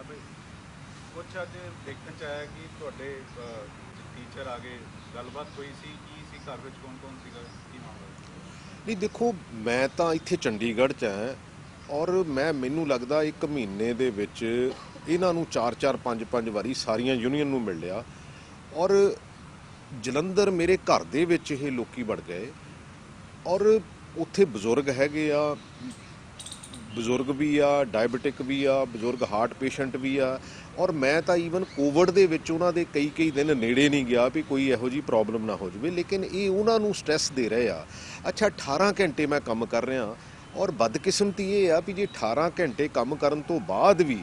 भाई कुछ अज देखने च आया कि ਤੁਹਾਡੇ टीचर आ गए गलबात हुई सी की सी घर में कौन कौन सीगा की मामला नहीं देखो, मैं ਤਾਂ ਇੱਥੇ ਚੰਡੀਗੜ੍ਹ 'ਚ ਹਾਂ ਔਰ ਮੈਨੂੰ ਲੱਗਦਾ ਇੱਕ ਮਹੀਨੇ ਦੇ ਵਿੱਚ ਇਹਨਾਂ ਨੂੰ 4-4 5-5 ਵਾਰੀ ਸਾਰੀਆਂ ਯੂਨੀਅਨ ਨੂੰ ਮਿਲ ਲਿਆ ਔਰ ਜਲੰਧਰ ਮੇਰੇ ਘਰ ਦੇ ਵਿੱਚ ਇਹ ਲੋਕੀ ਵੜ ਗਏ ਔਰ ਉੱਥੇ ਬਜ਼ੁਰਗ ਹੈਗੇ ਆ, ਬਜ਼ੁਰਗ ਵੀ ਆ, ਡਾਇਬਟਿਕ ਵੀ ਆ, ਬਜ਼ੁਰਗ ਹਾਰਟ ਪੇਸ਼ੈਂਟ ਵੀ ਆ ਔਰ ਮੈਂ ਤਾਂ ਈਵਨ ਕੋਵਿਡ ਦੇ ਵਿੱਚ ਉਹਨਾਂ ਦੇ ਕਈ ਦਿਨ ਨੇੜੇ ਨਹੀਂ ਗਿਆ ਵੀ ਕੋਈ ਇਹੋ ਜਿਹੀ ਪ੍ਰੋਬਲਮ ਨਾ ਹੋ ਜਾਵੇ, ਲੇਕਿਨ ਇਹ ਉਹਨਾਂ ਨੂੰ ਸਟ੍ਰੈਸ ਦੇ ਰਹੇ ਆ। ਅੱਛਾ 18 ਘੰਟੇ ਮੈਂ ਕੰਮ ਕਰ ਰਿਹਾ ਔਰ ਬਦਕਿਸਮਤੀ ਇਹ ਆ ਵੀ ਜੇ 18 ਘੰਟੇ ਕੰਮ ਕਰਨ ਤੋਂ ਬਾਅਦ ਵੀ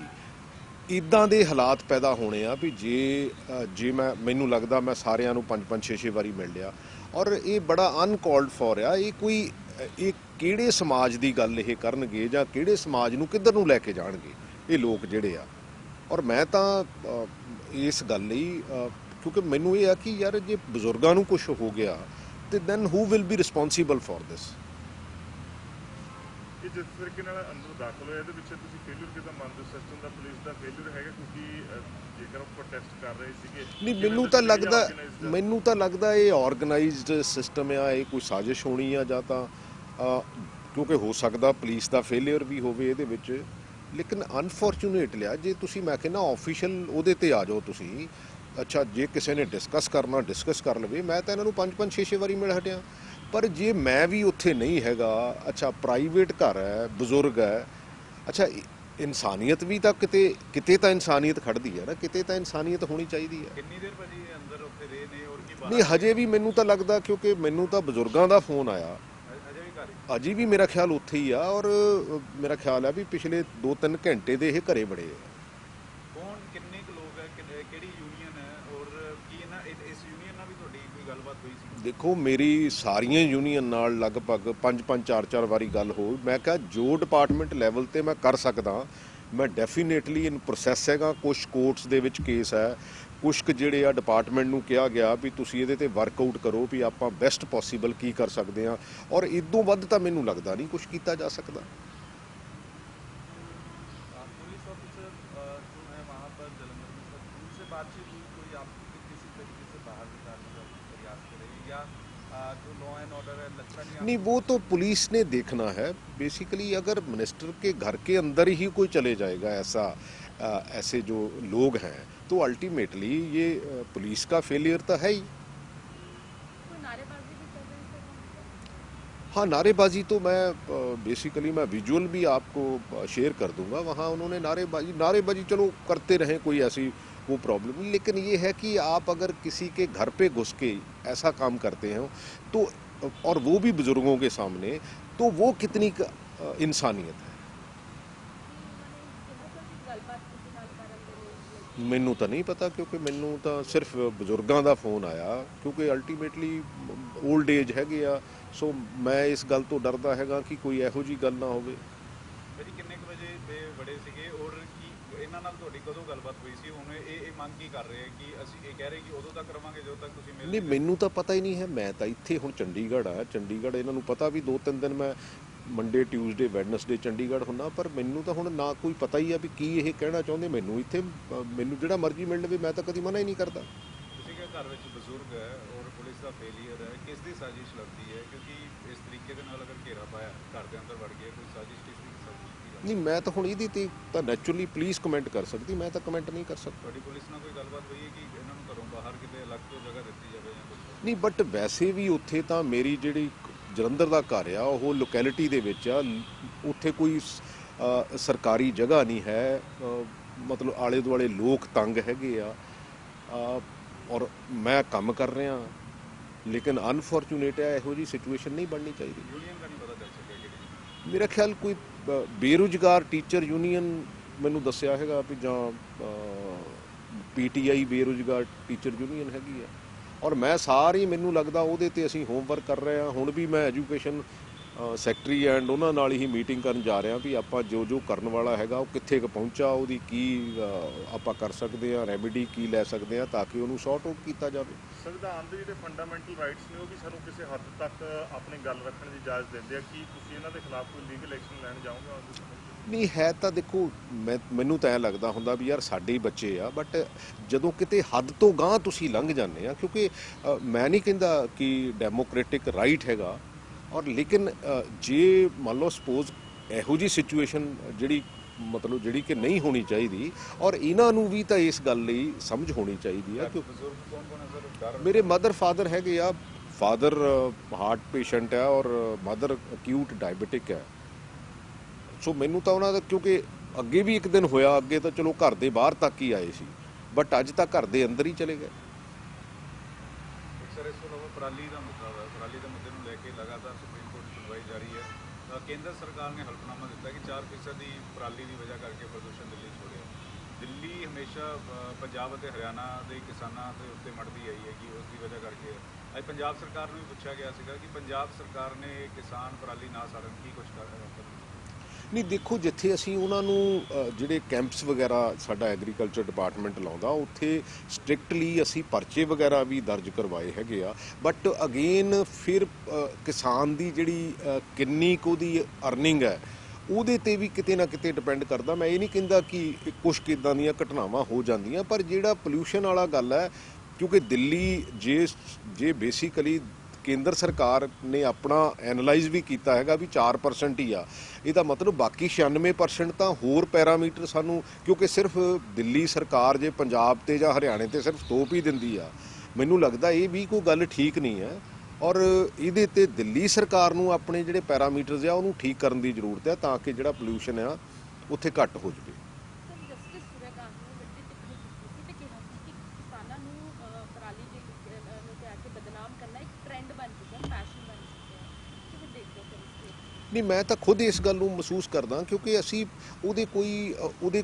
ਇੱਦਾਂ ਦੇ ਹਾਲਾਤ ਪੈਦਾ ਹੋਣੇ ਆ ਵੀ ਜੇ ਮੈਨੂੰ ਲੱਗਦਾ ਮੈਂ ਸਾਰਿਆਂ ਨੂੰ 5-5 6-6 ਵਾਰੀ ਮਿਲ ਲਿਆ ਔਰ ਇਹ ਬੜਾ ਅਨਕਾਲਡ ਫੋਰ ਆ। ਇਹ ਕਿਹੜੇ ਸਮਾਜ ਦੀ ਗੱਲ ਇਹ ਕਰਨਗੇ ਜਾਂ ਕਿਹੜੇ ਸਮਾਜ ਨੂੰ ਕਿੱਧਰ ਨੂੰ ਲੈ ਕੇ ਜਾਣਗੇ ਇਹ ਲੋਕ ਜਿਹੜੇ ਆ। ਔਰ ਮੈਂ ਤਾਂ ਇਸ ਗੱਲ ਲਈ ਕਿਉਂਕਿ ਮੈਨੂੰ ਇਹ ਆ ਕਿ ਯਾਰ ਜੇ ਬਜ਼ੁਰਗਾਂ ਨੂੰ ਕੁਝ ਹੋ ਗਿਆ ਤੇ then who will be responsible for this. ਕਿ ਜਿਸ ਤਰੀਕੇ ਨਾਲ ਅੰਦਰ ਦਾਖਲ ਹੋਇਆ ਇਹਦੇ ਪਿੱਛੇ ਤੁਸੀਂ ਫੇਲਿਅਰ ਕਿਦਾਂ ਮੰਨਦੇ ਹੋ? ਸਿਸਟਮ ਦਾ ਪੁਲਿਸ ਦਾ ਫੇਲਿਅਰ ਹੈਗਾ ਕਿਉਂਕਿ ਜੇਕਰ ਉਹ ਪ੍ਰੋਟੈਸਟ ਕਰ ਰਹੇ ਸੀਗੇ ਨਹੀਂ ਮੈਨੂੰ ਤਾਂ ਲੱਗਦਾ ਇਹ ਆਰਗੇਨਾਈਜ਼ਡ ਸਿਸਟਮ ਆ, ਇਹ ਕੋਈ ਸਾਜ਼ਿਸ਼ ਹੋਣੀ ਆ ਜਾਂ ਤਾਂ ਕਿਉਂਕਿ ਹੋ ਸਕਦਾ ਪੁਲਿਸ ਦਾ ਫੇਲਿਅਰ ਵੀ ਹੋਵੇ ਇਹਦੇ ਵਿੱਚ, ਲੇਕਿਨ ਅਨਫੋਰਚੂਨੇਟ ਲਿਆ ਜੇ ਤੁਸੀਂ ਮੈਂ ਕਹਿੰਦਾ ਆਫੀਸ਼ੀਅਲ ਉਹਦੇ ਤੇ ਆ ਜਾਓ ਤੁਸੀਂ। ਅੱਛਾ ਜੇ ਕਿਸੇ ਨੇ ਡਿਸਕਸ ਕਰ ਲਵੇ, ਮੈਂ ਤਾਂ ਇਹਨਾਂ ਨੂੰ 5-5 6-6 ਵਾਰੀ ਮਿਲ ਹਟਿਆ ਪਰ ਜੇ ਮੈਂ ਵੀ ਉੱਥੇ ਨਹੀਂ ਹੈਗਾ, ਅੱਛਾ ਪ੍ਰਾਈਵੇਟ ਘਰ ਹੈ, ਬਜ਼ੁਰਗ ਹੈ, ਅੱਛਾ ਇਨਸਾਨੀਅਤ ਵੀ ਤਾਂ ਕਿਤੇ ਤਾਂ ਇਨਸਾਨੀਅਤ ਖੜਦੀ ਹੈ ਨਾ, ਕਿਤੇ ਤਾਂ ਇਨਸਾਨੀਅਤ ਹੋਣੀ ਚਾਹੀਦੀ ਹੈ। ਕਿੰਨੀ ਦੇਰ ਭਾਜੀ ਅੰਦਰ ਉੱਥੇ ਰਹੇ ਨੇ ਔਰ ਕੀ ਨਹੀਂ ਹਜੇ ਵੀ ਮੈਨੂੰ ਤਾਂ ਲੱਗਦਾ ਕਿਉਂਕਿ ਮੈਨੂੰ ਤਾਂ ਬਜ਼ੁਰਗਾਂ ਦਾ ਫੋਨ ਆਇਆ, ਅਜੇ ਵੀ ਘਰ ਅਜੇ ਵੀ ਮੇਰਾ ਖਿਆਲ ਉੱਥੇ ਹੀ ਆ ਔਰ ਮੇਰਾ ਖਿਆਲ ਆ ਵੀ ਪਿਛਲੇ 2-3 ਘੰਟੇ ਦੇ ਇਹ ਘਰੇ ਬੜੇ ਆ। ਕੌਣ ਕਿੰਨੇ ਕੁ ਲੋਕ ਹੈ ਕਿਹੜੀ ਯੂਨੀਅਨ ਹੈ ਔਰ ਕੀ ਇਹਨਾਂ ਇਸ ਯੂਨੀਅਨ ਨਾਲ ਵੀ ਤੁਹਾਡੀ ਕੋਈ ਗੱਲਬਾਤ ਹੋਈ ਸੀ? ਦੇਖੋ ਮੇਰੀ ਸਾਰੀਆਂ ਯੂਨੀਅਨ ਨਾਲ ਲਗਭਗ 5-5 4-4 ਵਾਰੀ ਗੱਲ ਹੋਈ। ਮੈਂ ਕਿਹਾ ਜੋ ਡਿਪਾਰਟਮੈਂਟ ਲੈਵਲ ਤੇ ਮੈਂ ਕਰ ਸਕਦਾ ਮੈਂ ਡੈਫੀਨੇਟਲੀ ਇਨ ਪ੍ਰੋਸੈਸ ਹੈਗਾ। ਕੁਛ ਕੋਰਟਸ ਦੇ ਵਿੱਚ ਕੇਸ ਹੈ, ਕੁਛ ਕੁ ਜਿਹੜੇ ਆ ਡਿਪਾਰਟਮੈਂਟ ਨੂੰ ਕਿਹਾ ਗਿਆ ਵੀ ਤੁਸੀਂ ਇਹਦੇ ਤੇ ਵਰਕਆਊਟ ਕਰੋ ਵੀ ਆਪਾਂ ਬੈਸਟ ਪੋਸੀਬਲ ਕੀ ਕਰ ਸਕਦੇ ਹਾਂ ਔਰ ਇਦੋਂ ਵੱਧ ਤਾਂ ਮੈਨੂੰ ਲੱਗਦਾ ਨਹੀਂ ਕੁਛ ਕੀਤਾ ਜਾ ਸਕਦਾ। पुलिस ऑफिसर जो है वहाँ पर जलंधर में सर उनसे बातचीत हुई, कोई आपको किसी तरीके से बाहर निकालने का प्रयास करे या जो लॉ एंड ऑर्डर है लगता नहीं वो तो पुलिस ने देखना है बेसिकली। अगर मिनिस्टर के घर के अंदर ही कोई चले जाएगा ऐसे जो लोग हैं तो अल्टीमेटली ये पुलिस का फेलियर तो है ही। हाँ नारेबाजी तो मैं बेसिकली मैं विजुअल भी आपको शेयर कर दूंगा। वहाँ उन्होंने नारेबाजी चलो करते रहें, कोई ऐसी वो प्रॉब्लम नहीं, लेकिन ये है कि आप अगर किसी के घर पे घुस के ऐसा काम करते हैं तो और वो भी बुजुर्गों के सामने, तो वो कितनी इंसानियत है। ਮੈਨੂੰ ਤਾਂ ਨਹੀਂ ਪਤਾ ਕਿਉਂਕਿ ਮੈਨੂੰ ਤਾਂ ਸਿਰਫ ਬਜ਼ੁਰਗਾਂ ਦਾ ਫੋਨ ਆਇਆ ਕਿਉਂਕਿ ਅਲਟੀਮੇਟਲੀ 올ਡ ਏਜ ਹੈਗੇ ਆ, ਸੋ ਮੈਂ ਇਸ ਗੱਲ ਤੋਂ ਡਰਦਾ ਹੈਗਾ ਕਿ ਕੋਈ ਇਹੋ ਜਿਹੀ ਗੱਲ ਨਾ ਹੋਵੇ। ਭਾਜੀ ਕਿੰਨੇ ਕੁ ਵਜੇ ਦੇ ਬੜੇ ਸੀਗੇ ਔਰ ਕੀ ਇਹਨਾਂ ਨਾਲ ਤੁਹਾਡੀ ਕਦੋਂ ਗੱਲਬਾਤ ਹੋਈ ਸੀ? ਹੁਣ ਇਹ ਮੰਗ ਕੀ ਕਰ ਰਹੇ ਕਿ ਅਸੀਂ ਇਹ ਕਹਿ ਰਹੇ ਕਿ ਉਦੋਂ ਤੱਕ ਰਵਾਂਗੇ ਜਦੋਂ ਤੱਕ ਤੁਸੀਂ ਨਹੀਂ ਮੈਨੂੰ ਤਾਂ ਪਤਾ ਹੀ ਨਹੀਂ ਹੈ, ਮੈਂ ਤਾਂ ਇੱਥੇ ਹੁਣ ਚੰਡੀਗੜ੍ਹ ਆ। ਚੰਡੀਗੜ੍ਹ ਇਹਨਾਂ ਨੂੰ ਪਤਾ ਵੀ 2-3 ਦਿਨ ਮੈਂ ਮੰਡੇ ਟਿਊਜ਼ਡੇ ਵੈਡਨਸਡੇ ਚੰਡੀਗੜ੍ਹ ਹੁੰਦਾ, ਪਰ ਮੈਨੂੰ ਤਾਂ ਹੁਣ ਨਾ ਕੋਈ ਪਤਾ ਹੀ ਆ ਵੀ ਕੀ ਇਹ ਕਹਿਣਾ ਚਾਹੁੰਦੇ। ਮੈਨੂੰ ਜਿਹੜਾ ਮਰਜ਼ੀ ਮਿਲ ਲਵੇ ਮੈਂ ਤਾਂ ਕਦੀ ਮਨਾ ਹੀ ਨਹੀਂ ਕਰਦਾ। ਤੁਸੀਂ ਕਿ ਘਰ ਵਿੱਚ ਬਜ਼ੁਰਗ ਹੈ ਔਰ ਪੁਲਿਸ ਦਾ ਫੇਲੀਅਰ ਹੈ, ਕਿਸ ਦੀ ਸਾਜ਼ਿਸ਼ ਲੱਗਦੀ ਹੈ? ਕਿਉਂਕਿ ਇਸ ਤਰੀਕੇ ਦੇ ਨਾਲ ਅਗਰ ਘੇਰਾ ਪਾਇਆ ਘਰ ਦੇ ਅੰਦਰ ਵੜ ਗਏ, ਕੋਈ ਸਾਜ਼ਿਸ਼ ਕਿਸ ਦੀ ਸਾਜ਼ਿਸ਼? ਨਹੀਂ ਮੈਂ ਤਾਂ ਹੁਣ ਇਹਦੇ ਤੇ ਤਾਂ ਨੈਚੁਰਲੀ ਪੁਲਿਸ ਕਮੈਂਟ ਕਰ ਸਕਦੀ, ਮੈਂ ਤਾਂ ਕਮੈਂਟ ਨਹੀਂ ਕਰ ਸਕਦਾ। ਤੁਹਾਡੀ ਪੁਲਿਸ ਨਾਲ ਕੋਈ ਗੱਲਬਾਤ ਹੋਈ ਹੈ ਕਿ ਇਹਨਾਂ ਨੂੰ ਘਰੋਂ ਬਾਹਰ ਕਿਤੇ ਅਲੱਗ ਤੋਂ ਜਗ੍ਹਾ ਦਿੱਤੀ ਜਾਵੇ ਜਾਂ ਕੁਝ? ਨਹੀਂ ਬਟ ਵੈਸੇ ਵੀ ਉੱਥੇ ਤਾਂ ਮੇਰੀ ਜਿਹੜੀ ਜਲੰਧਰ ਦਾ ਘਰ ਆ ਉਹ ਲੋਕੈਲਿਟੀ ਦੇ ਵਿੱਚ ਆ, ਉੱਥੇ ਕੋਈ ਸਰਕਾਰੀ ਜਗ੍ਹਾ ਨਹੀਂ ਹੈ, ਮਤਲਬ ਆਲੇ ਦੁਆਲੇ ਲੋਕ ਤੰਗ ਹੈਗੇ ਆ ਔਰ ਮੈਂ ਕੰਮ ਕਰ ਰਿਹਾ, ਲੇਕਿਨ ਅਨਫੋਰਚੂਨੇਟ ਹੈ ਇਹੋ ਜਿਹੀ ਸਿਚੁਏਸ਼ਨ ਨਹੀਂ ਬਣਨੀ ਚਾਹੀਦੀ। ਯੂਨੀਅਨ ਦਾ ਨਹੀਂ ਪਤਾ ਚੱਲ ਸਕਿਆ ਕਿਹੜੀ? ਮੇਰਾ ਖਿਆਲ ਕੋਈ ਬੇਰੁਜ਼ਗਾਰ ਟੀਚਰ ਯੂਨੀਅਨ ਮੈਨੂੰ ਦੱਸਿਆ ਹੈਗਾ ਵੀ ਜਾਂ PTI ਬੇਰੁਜ਼ਗਾਰ ਟੀਚਰ ਯੂਨੀਅਨ ਹੈਗੀ ਆ ਔਰ ਮੈਂ ਸਾਰੀ ਮੈਨੂੰ ਲੱਗਦਾ ਉਹਦੇ ਤੇ ਅਸੀਂ ਹੋਮਵਰਕ ਕਰ ਰਹੇ ਹਾਂ। ਹੁਣ ਵੀ ਮੈਂ ਐਜੂਕੇਸ਼ਨ ਸੈਕਟਰੀ ਐਂਡ ਉਹਨਾਂ ਨਾਲ ਹੀ ਮੀਟਿੰਗ ਕਰਨ ਜਾ ਰਹੇ ਹਾਂ ਵੀ ਆਪਾਂ ਜੋ ਕਰਨ ਵਾਲਾ ਹੈਗਾ ਉਹ ਕਿੱਥੇ ਕੁ ਪਹੁੰਚਾ, ਉਹਦੀ ਕੀ ਆਪਾਂ ਕਰ ਸਕਦੇ ਹਾਂ, ਰੈਮੀਡੀ ਕੀ ਲੈ ਸਕਦੇ ਹਾਂ ਤਾਂ ਕਿ ਉਹਨੂੰ ਸੌਰਟ ਆਊਟ ਕੀਤਾ ਜਾਵੇ। ਸੰਵਿਧਾਨ ਦੇ ਜਿਹੜੇ ਫੰਡਾਮੈਂਟਲ ਰਾਈਟਸ ਨੇ ਉਹ ਵੀ ਸਾਨੂੰ ਕਿਸੇ ਹੱਦ ਤੱਕ ਆਪਣੀ ਗੱਲ ਰੱਖਣ ਦੀ ਇਜਾਜ਼ਤ ਦਿੰਦੇ ਆ। ਕੀ ਤੁਸੀਂ ਇਹਨਾਂ ਦੇ ਖਿਲਾਫ ਕੋਈ ਲੀਗਲ ਐਕਸ਼ਨ ਲੈਣ ਜਾਓਗੇ? ਨਹੀਂ ਹੈ ਤਾਂ ਦੇਖੋ, ਮੈਨੂੰ ਤਾਂ ਐਂ ਲੱਗਦਾ ਹੁੰਦਾ ਵੀ ਯਾਰ ਸਾਡੇ ਹੀ ਬੱਚੇ ਆ, ਬਟ ਜਦੋਂ ਕਿਤੇ ਹੱਦ ਤੋਂ ਗਾਂਹ ਤੁਸੀਂ ਲੰਘ ਜਾਂਦੇ ਆ, ਕਿਉਂਕਿ ਮੈਂ ਨਹੀਂ ਕਹਿੰਦਾ ਕਿ ਡੈਮੋਕ੍ਰੈਟਿਕ ਰਾਈਟ ਹੈਗਾ, ਔਰ ਲੇਕਿਨ ਜੇ ਮੰਨ ਲਓ ਸਪੋਜ਼ ਇਹੋ ਜੀ ਸਿਚੁਏਸ਼ਨ ਜਿਹੜੀ ਕਿ ਨਹੀਂ ਹੋਣੀ ਚਾਹੀਦੀ, ਔਰ ਇਹਨਾਂ ਨੂੰ ਵੀ ਤਾਂ ਇਸ ਗੱਲ ਲਈ ਸਮਝ ਹੋਣੀ ਚਾਹੀਦੀ ਆ। ਬਜ਼ੁਰਗ ਕੌਣ ਹੈ ਸਰ? ਡਰ ਮੇਰੇ ਮਦਰ ਫਾਦਰ ਹੈਗੇ ਆ, ਫਾਦਰ ਹਾਰਟ ਪੇਸ਼ੈਂਟ ਹੈ ਔਰ ਮਦਰ ਅਕਿਊਟ ਡਾਇਬੀਟਿਕ ਹੈ। ਸੋ ਮੈਨੂੰ ਤਾਂ ਉਹਨਾਂ ਦਾ, ਕਿਉਂਕਿ ਅੱਗੇ ਵੀ ਇੱਕ ਦਿਨ ਹੋਇਆ, ਅੱਗੇ ਤਾਂ ਚਲੋ ਘਰ ਦੇ ਬਾਹਰ ਤੱਕ ਹੀ ਆਏ ਸੀ, ਬਟ ਅੱਜ ਤਾਂ ਘਰ ਦੇ ਅੰਦਰ ਹੀ ਚਲੇ ਗਏ। ਸਰ, ਇਸ ਤੋਂ ਇਲਾਵਾ ਪਰਾਲੀ ਦਾ ਮੁੱਦਾ ਵਾ, ਪਰਾਲੀ ਦੇ ਮੁੱਦੇ ਨੂੰ ਲੈ ਕੇ ਲਗਾਤਾਰ ਸੁਪਰੀਮ ਕੋਰਟ ਦੀ ਸੁਣਵਾਈ ਜਾਰੀ ਹੈ। ਕੇਂਦਰ ਸਰਕਾਰ ਨੇ ਹਲਫਨਾਮਾ ਦਿੱਤਾ ਕਿ 4% ਦੀ ਪਰਾਲੀ ਦੀ ਵਜ੍ਹਾ ਕਰਕੇ ਪ੍ਰਦੂਸ਼ਣ ਦਿੱਲੀ ਛੋੜਿਆ। ਦਿੱਲੀ ਹਮੇਸ਼ਾ ਪੰਜਾਬ ਅਤੇ ਹਰਿਆਣਾ ਦੇ ਕਿਸਾਨਾਂ ਦੇ ਉੱਤੇ ਮੜਦੀ ਆਈ ਹੈ ਕਿ ਉਸ ਦੀ ਵਜ੍ਹਾ ਕਰਕੇ। ਅੱਜ ਪੰਜਾਬ ਸਰਕਾਰ ਨੂੰ ਵੀ ਪੁੱਛਿਆ ਗਿਆ ਸੀਗਾ ਕਿ ਪੰਜਾਬ ਸਰਕਾਰ ਨੇ ਕਿਸਾਨ ਪਰਾਲੀ ਨਾ ਸਾੜਨ ਕੀ ਕੁਛ ਕਰ ਨਹੀਂ ਦੇਖੋ, ਜਿੱਥੇ ਅਸੀਂ ਉਹਨਾਂ ਨੂੰ ਜਿਹੜੇ ਕੈਂਪਸ ਵਗੈਰਾ ਸਾਡਾ ਐਗਰੀਕਲਚਰ ਡਿਪਾਰਟਮੈਂਟ ਲਾਉਂਦਾ, ਉੱਥੇ ਸਟ੍ਰਿਕਟਲੀ ਅਸੀਂ ਪਰਚੇ ਵਗੈਰਾ ਵੀ ਦਰਜ ਕਰਵਾਏ ਹੈਗੇ ਆ, ਬਟ ਅਗੇਨ ਫਿਰ ਕਿਸਾਨ ਦੀ ਜਿਹੜੀ ਕਿੰਨੀ ਕੁ ਉਹਦੀ ਅਰਨਿੰਗ ਹੈ ਉਹਦੇ ਤੇ ਵੀ ਕਿਤੇ ਨਾ ਕਿਤੇ ਡਿਪੈਂਡ ਕਰਦਾ। ਮੈਂ ਇਹ ਨਹੀਂ ਕਹਿੰਦਾ ਕਿ ਕੁਛ ਕਿੱਦਾਂ ਦੀਆਂ ਘਟਨਾਵਾਂ ਹੋ ਜਾਂਦੀਆਂ, ਪਰ ਜਿਹੜਾ ਪੋਲਿਊਸ਼ਨ ਵਾਲਾ ਗੱਲ ਹੈ, ਕਿਉਂਕਿ ਦਿੱਲੀ ਜੇ ਬੇਸਿਕਲੀ ਕੇਂਦਰ ਸਰਕਾਰ ਨੇ ਆਪਣਾ ਐਨਾਲਾਈਜ਼ ਵੀ ਕੀਤਾ ਹੈਗਾ ਵੀ 4% ਹੀ ਆ, ਇਹਦਾ ਮਤਲਬ ਬਾਕੀ 96% ਤਾਂ ਹੋਰ ਪੈਰਾਮੀਟਰ ਸਾਨੂੰ, ਕਿਉਂਕਿ ਸਿਰਫ ਦਿੱਲੀ ਸਰਕਾਰ ਜੇ ਪੰਜਾਬ ਤੇ ਜਾਂ ਹਰਿਆਣੇ ਤੇ ਸਿਰਫ ਸਟੋਪ ਹੀ ਦਿੰਦੀ ਆ, ਮੈਨੂੰ ਲੱਗਦਾ ਇਹ ਵੀ ਕੋਈ ਗੱਲ ਠੀਕ ਨਹੀਂ ਹੈ। ਔਰ ਇਹਦੇ ਤੇ ਦਿੱਲੀ ਸਰਕਾਰ ਨੂੰ ਆਪਣੇ ਜਿਹੜੇ ਪੈਰਾਮੀਟਰਸ ਆ ਉਹਨੂੰ ਠੀਕ ਕਰਨ ਦੀ ਜ਼ਰੂਰਤ ਹੈ, ਤਾਂ ਕਿ ਜਿਹੜਾ ਪੋਲਿਊਸ਼ਨ ਆ ਉੱਥੇ ਘੱਟ ਹੋ ਜਾਵੇ। ਨਹੀਂ, ਮੈਂ ਤਾਂ ਖੁਦ ਇਸ ਗੱਲ ਨੂੰ ਮਹਿਸੂਸ ਕਰਦਾ, ਕਿਉਂਕਿ ਅਸੀਂ ਉਹਦੇ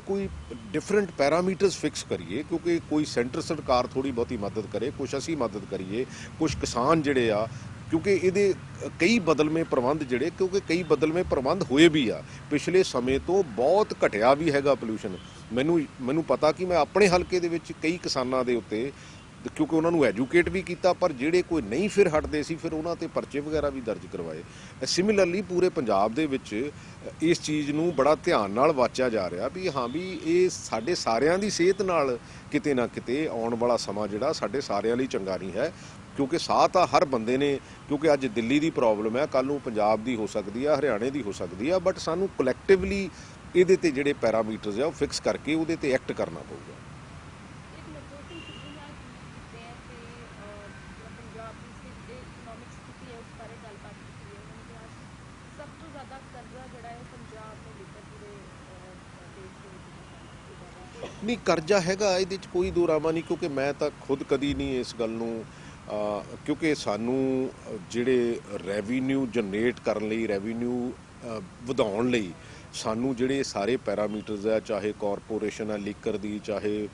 ਕੋਈ ਡਿਫਰੈਂਟ ਪੈਰਾਮੀਟਰਸ ਫਿਕਸ ਕਰੀਏ, ਕਿਉਂਕਿ ਕੋਈ ਸੈਂਟਰ ਸਰਕਾਰ ਥੋੜ੍ਹੀ ਬਹੁਤੀ ਮਦਦ ਕਰੇ, ਕੁਛ ਅਸੀਂ ਮਦਦ ਕਰੀਏ, ਕੁਛ ਕਿਸਾਨ ਜਿਹੜੇ ਆ, ਕਿਉਂਕਿ ਇਹਦੇ ਕਈ ਬਦਲਵੇਂ ਪ੍ਰਬੰਧ ਹੋਏ ਵੀ ਆ, ਪਿਛਲੇ ਸਮੇਂ ਤੋਂ ਬਹੁਤ ਘਟਿਆ ਵੀ ਹੈਗਾ ਪੋਲਿਊਸ਼ਨ। ਮੈਨੂੰ ਪਤਾ ਕਿ ਮੈਂ ਆਪਣੇ ਹਲਕੇ ਦੇ ਵਿੱਚ ਕਈ ਕਿਸਾਨਾਂ ਦੇ ਉੱਤੇ, ਕਿਉਂਕਿ ਉਹਨਾਂ ਨੂੰ ਐਜੂਕੇਟ ਵੀ ਕੀਤਾ, ਪਰ ਜਿਹੜੇ ਕੋਈ ਨਹੀਂ ਫਿਰ ਹਟਦੇ ਸੀ, ਫਿਰ ਉਹਨਾਂ ਤੇ ਪਰਚੇ ਵਗੈਰਾ ਵੀ ਦਰਜ ਕਰਵਾਏ। ਸਿਮਿਲਰਲੀ ਪੂਰੇ ਪੰਜਾਬ ਦੇ ਵਿੱਚ ਇਸ ਚੀਜ਼ ਨੂੰ ਬੜਾ ਧਿਆਨ ਨਾਲ ਵਾਚਿਆ ਜਾ ਰਿਹਾ ਵੀ ਹਾਂ ਵੀ ਇਹ ਸਾਡੇ ਸਾਰਿਆਂ ਦੀ ਸਿਹਤ ਨਾਲ ਕਿਤੇ ਨਾ ਕਿਤੇ ਆਉਣ ਵਾਲਾ ਸਮਾਂ ਜਿਹੜਾ ਸਾਡੇ ਸਾਰਿਆਂ ਲਈ ਚੰਗਾ ਨਹੀਂ ਹੈ, ਕਿਉਂਕਿ ਸਾਹ ਤਾਂ ਹਰ ਬੰਦੇ ਨੇ, ਕਿਉਂਕਿ ਅੱਜ ਦਿੱਲੀ ਦੀ ਪ੍ਰੋਬਲਮ ਹੈ, ਕੱਲ੍ਹ ਨੂੰ ਪੰਜਾਬ ਦੀ ਹੋ ਸਕਦੀ ਆ, ਹਰਿਆਣੇ ਦੀ ਹੋ ਸਕਦੀ ਆ, ਬਟ ਸਾਨੂੰ ਕਲੈਕਟਿਵਲੀ ਇਹਦੇ ਤੇ ਜਿਹੜੇ ਪੈਰਾਮੀਟਰਸ ਆ ਉਹ ਫਿਕਸ ਕਰਕੇ ਉਹਦੇ ਤੇ ਐਕਟ ਕਰਨਾ ਪਊਗਾ। ਨਹੀਂ, ਕਰਜ਼ਾ ਹੈਗਾ, ਇਹਦੇ 'ਚ ਕੋਈ ਦੋ ਰਾਮਾ ਨਹੀਂ, ਕਿਉਂਕਿ ਮੈਂ ਤਾਂ ਖੁਦ ਕਦੀ ਨਹੀਂ ਇਸ ਗੱਲ ਨੂੰ, ਕਿਉਂਕਿ ਸਾਨੂੰ ਜਿਹੜੇ ਰੈਵਨਿਊ ਜਨਰੇਟ ਕਰਨ ਲਈ, ਰੈਵਨਿਊ ਵਧਾਉਣ ਲਈ ਸਾਨੂੰ ਜਿਹੜੇ ਸਾਰੇ ਪੈਰਾਮੀਟਰਸ ਆ, ਚਾਹੇ ਕਾਰਪੋਰੇਸ਼ਨ ਆ ਲੀਕਰ ਦੀ, ਚਾਹੇ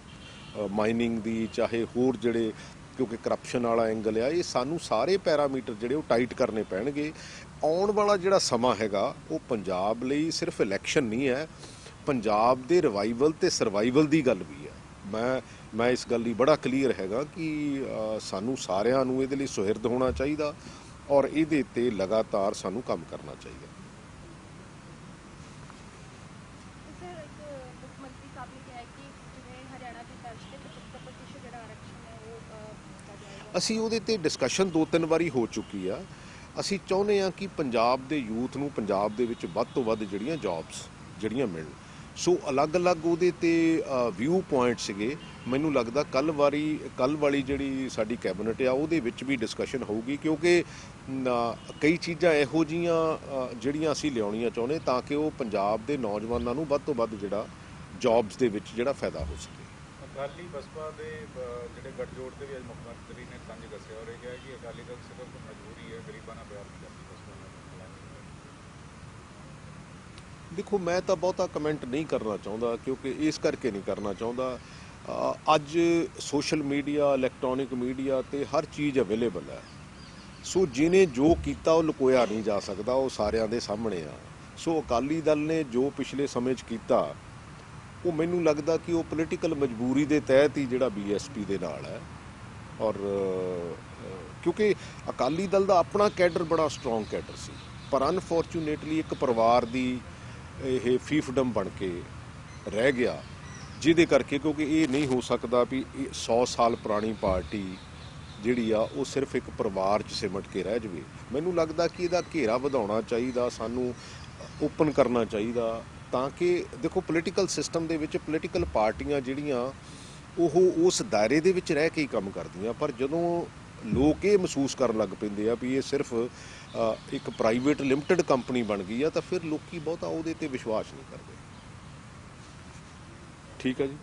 ਮਾਈਨਿੰਗ ਦੀ, ਚਾਹੇ ਹੋਰ ਜਿਹੜੇ, ਕਿਉਂਕਿ ਕਰਪਸ਼ਨ ਵਾਲਾ ਐਂਗਲ ਆ, ਇਹ ਸਾਨੂੰ ਸਾਰੇ ਪੈਰਾਮੀਟਰ ਜਿਹੜੇ ਉਹ ਟਾਈਟ ਕਰਨੇ ਪੈਣਗੇ। ਆਉਣ ਵਾਲਾ ਜਿਹੜਾ ਸਮਾਂ ਹੈਗਾ ਉਹ ਪੰਜਾਬ ਲਈ ਸਿਰਫ ਇਲੈਕਸ਼ਨ ਨਹੀਂ ਹੈ, ਪੰਜਾਬ ਦੇ ਰਿਵਾਈਵਲ ਤੇ ਸਰਵਾਈਵਲ ਦੀ ਗੱਲ ਵੀ ਹੈ। ਮੈਂ ਇਸ ਗੱਲ ਲਈ ਬੜਾ ਕਲੀਅਰ ਹੈਗਾ ਕਿ ਸਾਨੂੰ ਸਾਰਿਆਂ ਨੂੰ ਇਹਦੇ ਲਈ ਸੁਹਿਰਦ ਹੋਣਾ ਚਾਹੀਦਾ, ਔਰ ਇਹਦੇ ਤੇ ਲਗਾਤਾਰ ਸਾਨੂੰ ਕੰਮ ਕਰਨਾ ਚਾਹੀਦਾ। ਅਸੀਂ ਉਹਦੇ ਤੇ ਡਿਸਕਸ਼ਨ 2-3 ਵਾਰੀ ਹੋ ਚੁੱਕੀ ਆ। ਅਸੀਂ ਚਾਹੁੰਦੇ ਹਾਂ ਕਿ ਪੰਜਾਬ ਦੇ ਯੂਥ ਨੂੰ ਪੰਜਾਬ ਦੇ ਵਿੱਚ ਵੱਧ ਤੋਂ ਵੱਧ ਜਿਹੜੀਆਂ ਜੌਬਸ ਜਿਹੜੀਆਂ ਮਿਲਣ। ਸੋ ਅਲੱਗ-ਅਲੱਗ ਉਹਦੇ ਤੇ ਵਿਊ ਪੁਆਇੰਟ ਸੀਗੇ। ਮੈਨੂੰ ਲੱਗਦਾ ਕੱਲ੍ਹ ਵਾਲੀ ਜਿਹੜੀ ਸਾਡੀ ਕੈਬਨਿਟ ਆ ਉਹਦੇ ਵਿੱਚ ਵੀ ਡਿਸਕਸ਼ਨ ਹੋਊਗੀ, ਕਿਉਂਕਿ ਕਈ ਚੀਜ਼ਾਂ ਇਹੋ ਜਿਹੀਆਂ ਜਿਹੜੀਆਂ ਅਸੀਂ ਲਿਆਉਣੀਆਂ ਚਾਹੁੰਦੇ ਤਾਂ ਕਿ ਉਹ ਪੰਜਾਬ ਦੇ ਨੌਜਵਾਨਾਂ ਨੂੰ ਵੱਧ ਤੋਂ ਵੱਧ ਜਿਹੜਾ ਜੌਬਸ ਦੇ ਵਿੱਚ ਜਿਹੜਾ ਫਾਇਦਾ ਹੋ ਸਕੇ। ਅਕਾਲੀ ਬਸਪਾ ਦੇ ਜਿਹੜੇ ਗੱਠਜੋੜ ਤੇ ਵੀ ਅੱਜ ਮੁੱਖ ਮੰਤਰੀ ਨੇ ਤੰਜ ਦੱਸਿਆ ਔਰ ਇਹ ਕਿਹਾ ਕਿ ਅਕਾਲੀ ਦਲ ਸਿਰਫ ਮਜਬੂਰੀ ਹੈ, ਗਰੀਬਾਂ ਨਾਲ ਪਿਆਰ ਨਹੀਂ ਕਰਦੀ ਬਸਪਾ ਨਾਲ। ਦੇਖੋ, ਮੈਂ ਤਾਂ ਬਹੁਤਾ ਕਮੈਂਟ ਨਹੀਂ ਕਰਨਾ ਚਾਹੁੰਦਾ, ਕਿਉਂਕਿ ਇਸ ਕਰਕੇ ਨਹੀਂ ਕਰਨਾ ਚਾਹੁੰਦਾ, ਅੱਜ ਸੋਸ਼ਲ ਮੀਡੀਆ, ਇਲੈਕਟ੍ਰੋਨਿਕ ਮੀਡੀਆ ਤੇ ਹਰ ਚੀਜ਼ ਅਵੇਲੇਬਲ ਹੈ। ਸੋ ਜਿਹਨੇ ਜੋ ਕੀਤਾ ਉਹ ਲੁਕੋਇਆ ਨਹੀਂ ਜਾ ਸਕਦਾ, ਉਹ ਸਾਰਿਆਂ ਦੇ ਸਾਹਮਣੇ ਆ। ਸੋ ਅਕਾਲੀ ਦਲ ਨੇ ਜੋ ਪਿਛਲੇ ਸਮੇਂ 'ਚ ਕੀਤਾ, ਉਹ ਮੈਨੂੰ ਲੱਗਦਾ ਕਿ ਉਹ ਪੋਲੀਟੀਕਲ ਮਜਬੂਰੀ ਦੇ ਤਹਿਤ ਹੀ ਜਿਹੜਾ BSP ਦੇ ਨਾਲ ਹੈ। ਔਰ ਕਿਉਂਕਿ ਅਕਾਲੀ ਦਲ ਦਾ ਆਪਣਾ ਕੈਡਰ ਬੜਾ ਸਟਰੋਂਗ ਕੈਡਰ ਸੀ, ਪਰ ਅਨਫੋਰਚੂਨੇਟਲੀ ਇੱਕ ਪਰਿਵਾਰ ਦੀ ਇਹ ਫੀਫਡਮ ਬਣ ਕੇ ਰਹਿ ਗਿਆ, ਜਿਹਦੇ ਕਰਕੇ, ਕਿਉਂਕਿ ਇਹ ਨਹੀਂ ਹੋ ਸਕਦਾ ਵੀ ਇਹ 100 ਸਾਲ ਪੁਰਾਣੀ ਪਾਰਟੀ ਜਿਹੜੀ ਆ ਉਹ ਸਿਰਫ ਇੱਕ ਪਰਿਵਾਰ 'ਚ ਸਿਮਟ ਕੇ ਰਹਿ ਜਾਵੇ। ਮੈਨੂੰ ਲੱਗਦਾ ਕਿ ਇਹਦਾ ਘੇਰਾ ਵਧਾਉਣਾ ਚਾਹੀਦਾ, ਸਾਨੂੰ ਓਪਨ ਕਰਨਾ ਚਾਹੀਦਾ, ਤਾਂ ਕਿ ਦੇਖੋ ਪੋਲੀਟੀਕਲ ਸਿਸਟਮ ਦੇ ਵਿੱਚ ਪੋਲੀਟੀਕਲ ਪਾਰਟੀਆਂ ਜਿਹੜੀਆਂ ਉਹ ਉਸ ਦਾਇਰੇ ਦੇ ਵਿੱਚ ਰਹਿ ਕੇ ਹੀ ਕੰਮ ਕਰਦੀਆਂ, ਪਰ ਜਦੋਂ ਲੋਕ ਇਹ ਮਹਿਸੂਸ ਕਰਨ ਲੱਗ ਪੈਂਦੇ ਆ ਵੀ ਇਹ ਸਿਰਫ ਇੱਕ ਪ੍ਰਾਈਵੇਟ ਲਿਮਟਿਡ ਕੰਪਨੀ ਬਣ ਗਈ ਆ, ਤਾਂ ਫਿਰ ਲੋਕੀ ਬਹੁਤਾ ਉਹਦੇ ਤੇ ਵਿਸ਼ਵਾਸ ਨਹੀਂ ਕਰਦੇ। ਠੀਕ ਹੈ ਜੀ।